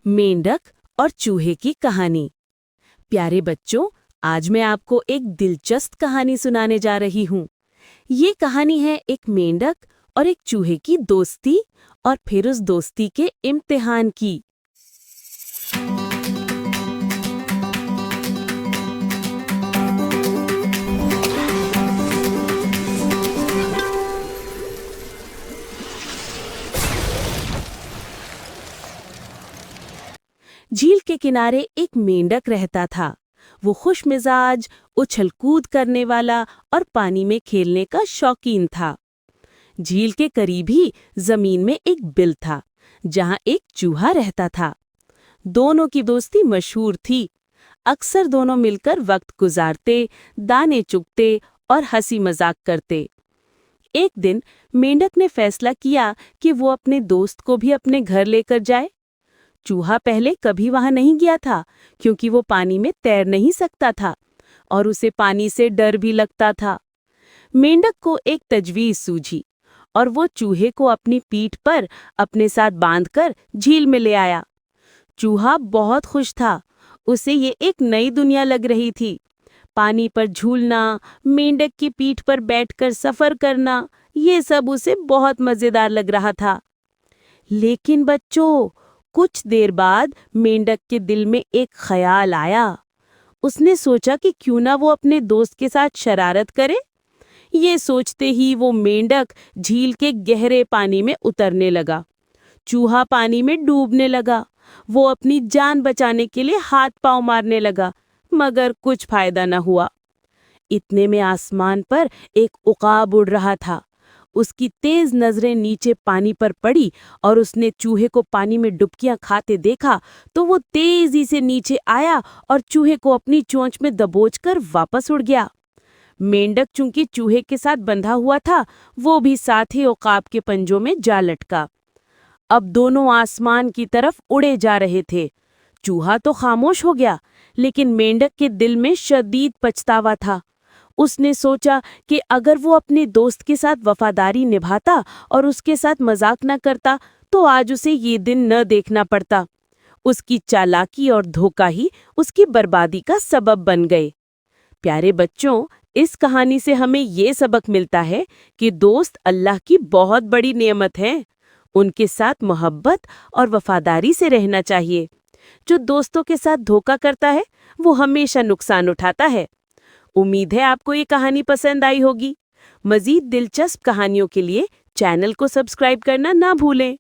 मेंढक और चूहे की कहानी। प्यारे बच्चों, आज मैं आपको एक दिलचस्प कहानी सुनाने जा रही हूँ। ये कहानी है एक मेंढक और एक चूहे की दोस्ती और फिर उस दोस्ती के इम्तिहान की। झील के किनारे एक मेंढक रहता था। वो खुशमिजाज, उछल-कूद करने वाला और पानी में खेलने का शौकीन था। झील के करीब ही जमीन में एक बिल था, जहां एक चूहा रहता था। दोनों की दोस्ती मशहूर थी। अक्सर दोनों मिलकर वक्त गुजारते, दाने चुगते और हंसी मजाक करते। एक दिन मेंढक ने फैसला किया कि वो अपने दोस्त को भी अपने घर लेकर जाए। चूहा पहले कभी वहां नहीं गया था, क्योंकि वो पानी में तैर नहीं सकता था और उसे पानी से डर भी लगता था। मेंढक को एक तजवीज सूझी और वो चूहे को अपनी पीठ पर अपने साथ बांधकर झील में ले आया। चूहा बहुत खुश था। उसे ये एक नई दुनिया लग रही थी। पानी पर झूलना, मेंढक की पीठ पर बैठकर सफर करना, ये सब उसे बहुत मजेदार लग रहा था। लेकिन बच्चों, कुछ देर बाद मेंढक के दिल में एक ख्याल आया। उसने सोचा कि क्यों ना वो अपने दोस्त के साथ शरारत करे। ये सोचते ही वो मेंढक झील के गहरे पानी में उतरने लगा। चूहा पानी में डूबने लगा। वो अपनी जान बचाने के लिए हाथ पांव मारने लगा, मगर कुछ फायदा न हुआ। इतने में आसमान पर एक उकाब उड़ रहा था। उसकी तेज नजरें नीचे पानी पर पड़ी और उसने चूहे को पानी में डुबकियां खाते देखा तो वो तेजी से नीचे आया और चूहे को अपनी चोंच में दबोचकर वापस उड़ गया। मेंढक चूंकि चूहे के साथ बंधा हुआ था, वो भी साथ ही उकाब के पंजों में जा लटका। अब दोनों आसमान की तरफ उड़े जा रहे थे। चूहा तो खामोश हो गया, लेकिन मेंढक के दिल में शदीद पछतावा था। उसने सोचा कि अगर वो अपने दोस्त के साथ वफादारी निभाता और उसके साथ मजाक न करता तो आज उसे ये दिन न देखना पड़ता। उसकी चालाकी और धोखा ही उसकी बर्बादी का सबब बन गए। प्यारे बच्चों, इस कहानी से हमें ये सबक मिलता है कि दोस्त अल्लाह की बहुत बड़ी नेमत हैं। उनके साथ मोहब्बत और वफादारी से रहना चाहिए। जो दोस्तों के साथ धोखा करता है, वो हमेशा नुकसान उठाता है। उम्मीद है आपको ये कहानी पसंद आई होगी। मज़ीद दिलचस्प कहानियों के लिए चैनल को सब्सक्राइब करना ना भूलें।